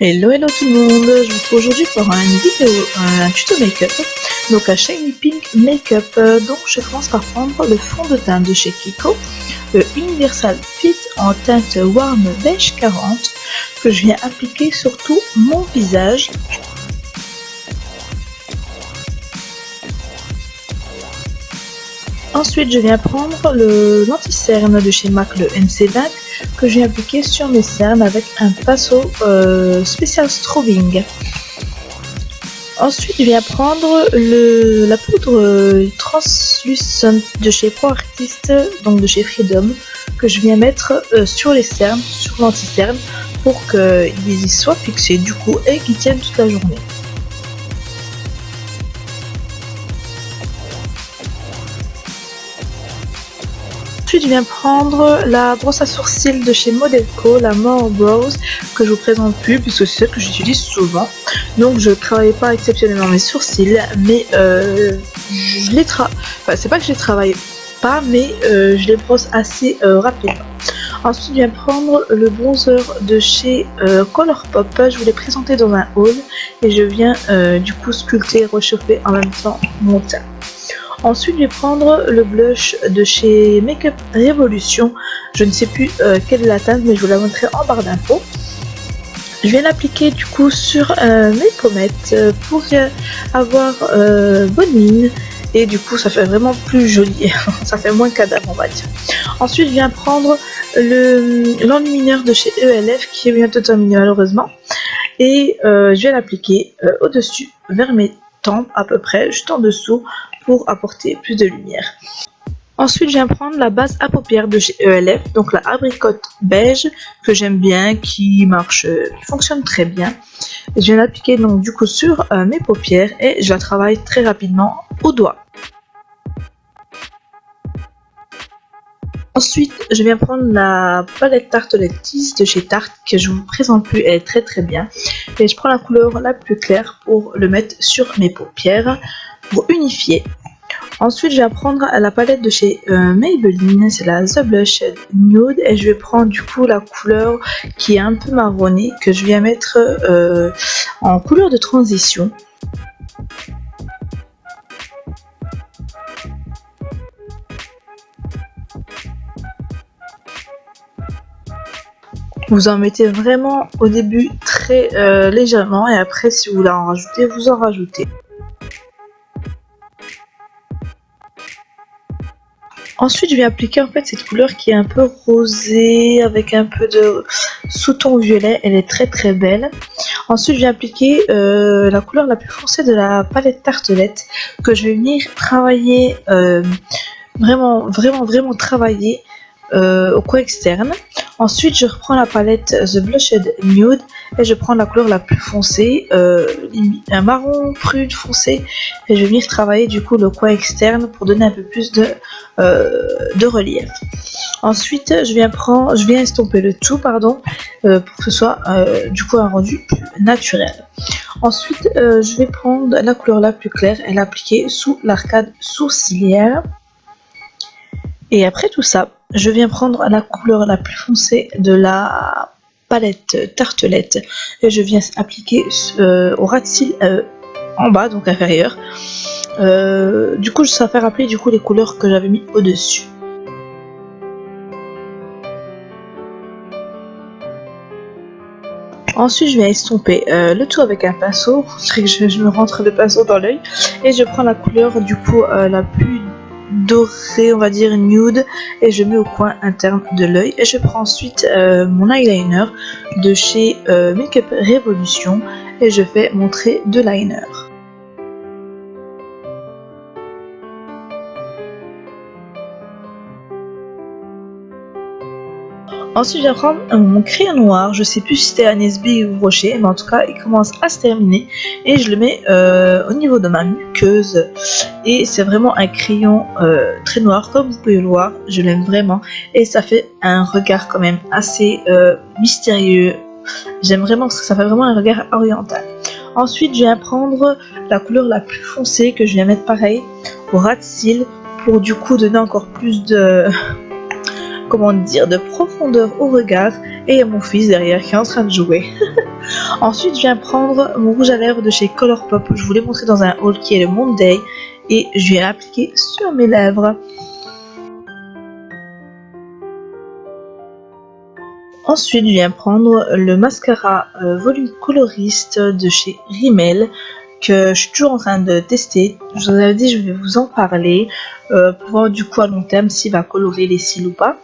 Hello hello tout le monde, je vous retrouve aujourd'hui pour une vidéo, un tuto make-up, donc un Shiny Pink Make-up. Donc je commence par prendre le fond de teint de chez Kiko, le Universal Fit en teinte Warm Beige 40, que je viens appliquer sur tout mon visage. Ensuite je viens prendre l'anti-cerne de chez MAC, le NC20, que je viens appliquer sur mes cernes avec un pinceau spécial strobing. Ensuite je viens prendre la poudre translucent de chez Pro Artist, donc de chez Freedom, que je viens mettre sur les cernes, sur l'anti-cerne, pour qu'ils y soient fixés du coup et qu'ils tiennent toute la journée. Ensuite, je viens prendre la brosse à sourcils de chez Modelco, la More Brows, que je vous présente plus puisque c'est celle que j'utilise souvent. Donc, je travaille pas exceptionnellement mes sourcils, mais je les c'est pas que je les travaille pas, mais je les brosse assez rapidement. Ensuite, je viens prendre le bronzer de chez Colourpop. Je vous l'ai présenté dans un haul et je viens du coup sculpter et réchauffer en même temps mon teint. Ensuite, je vais prendre le blush de chez Makeup Revolution. Je ne sais plus quelle est la teinte, mais je vous la montrerai en barre d'infos. Je viens l'appliquer du coup sur mes pommettes pour avoir bonne mine. Et du coup, ça fait vraiment plus joli. Ça fait moins cadavre, on va dire. Ensuite, je viens prendre l'enlumineur de chez ELF qui est bientôt terminé malheureusement. Et je viens l'appliquer au-dessus, vers mes tempes à peu près, juste en dessous, pour apporter plus de lumière. Ensuite, je viens prendre la base à paupières de chez ELF, donc la abricote beige, que j'aime bien, qui fonctionne très bien. Et je viens l'appliquer donc du coup sur mes paupières et je la travaille très rapidement au doigt. Ensuite, je viens prendre la palette Tartelette Tease de chez Tarte, que je vous présente plus, elle est très très bien. Et je prends la couleur la plus claire pour le mettre sur mes paupières, pour unifier. Ensuite, je vais prendre la palette de chez Maybelline, c'est la The Blush Nude, et je vais prendre du coup la couleur qui est un peu marronnée, que je viens mettre en couleur de transition. Vous en mettez vraiment au début très légèrement, et après si vous voulez en rajouter, vous en rajoutez. Ensuite, je vais appliquer en fait cette couleur qui est un peu rosée avec un peu de sous-ton violet. Elle est très très belle. Ensuite, je vais appliquer la couleur la plus foncée de la palette Tartelette, que je vais venir travailler vraiment travailler au coin externe. Ensuite, je reprends la palette The Blushed Nude et je prends la couleur la plus foncée, un marron prune foncé, et je vais venir travailler du coup le coin externe pour donner un peu plus de relief. Ensuite, je viens estomper le tout, pour que ce soit du coup un rendu plus naturel. Ensuite, je vais prendre la couleur la plus claire et l'appliquer sous l'arcade sourcilière. Et après tout ça, je viens prendre la couleur la plus foncée de la palette Tartelette et je viens appliquer au ras de cils en bas, donc inférieur. Du coup, ça fait rappeler du coup les couleurs que j'avais mis au-dessus. Ensuite, je viens estomper le tout avec un pinceau. C'est que je me rentre le pinceau dans l'œil et je prends la couleur du coup la plus doré, on va dire nude, et je mets au coin interne de l'œil. Et je prends ensuite mon eyeliner de chez Makeup Revolution et je fais mon trait de liner. Ensuite, je vais prendre mon crayon noir, je sais plus si c'était un SB ou Rocher, mais en tout cas, il commence à se terminer et je le mets au niveau de ma muqueuse. Et c'est vraiment un crayon très noir, comme vous pouvez le voir, je l'aime vraiment. Et ça fait un regard quand même assez mystérieux. J'aime vraiment parce que ça fait vraiment un regard oriental. Ensuite, je viens prendre la couleur la plus foncée que je viens mettre pareil au ras de cils pour du coup donner encore plus de de profondeur au regard, et il y a mon fils derrière qui est en train de jouer. Ensuite, je viens prendre mon rouge à lèvres de chez Colourpop. Je vous l'ai montré dans un haul qui est le Monday. Et je viens l'appliquer sur mes lèvres. Ensuite, je viens prendre le mascara volume coloriste de chez Rimmel que je suis toujours en train de tester. Je vous avais dit, je vais vous en parler pour voir du coup à long terme s'il va colorer les cils ou pas.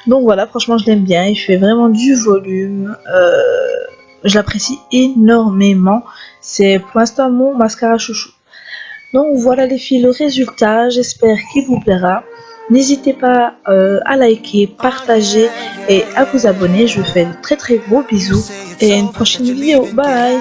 Donc voilà, franchement, je l'aime bien. Il fait vraiment du volume. Je l'apprécie énormément. C'est pour l'instant mon mascara chouchou. Donc voilà les filles, le résultat. J'espère qu'il vous plaira. N'hésitez pas à liker, partager et à vous abonner. Je vous fais de très très gros bisous et à une prochaine vidéo. Bye.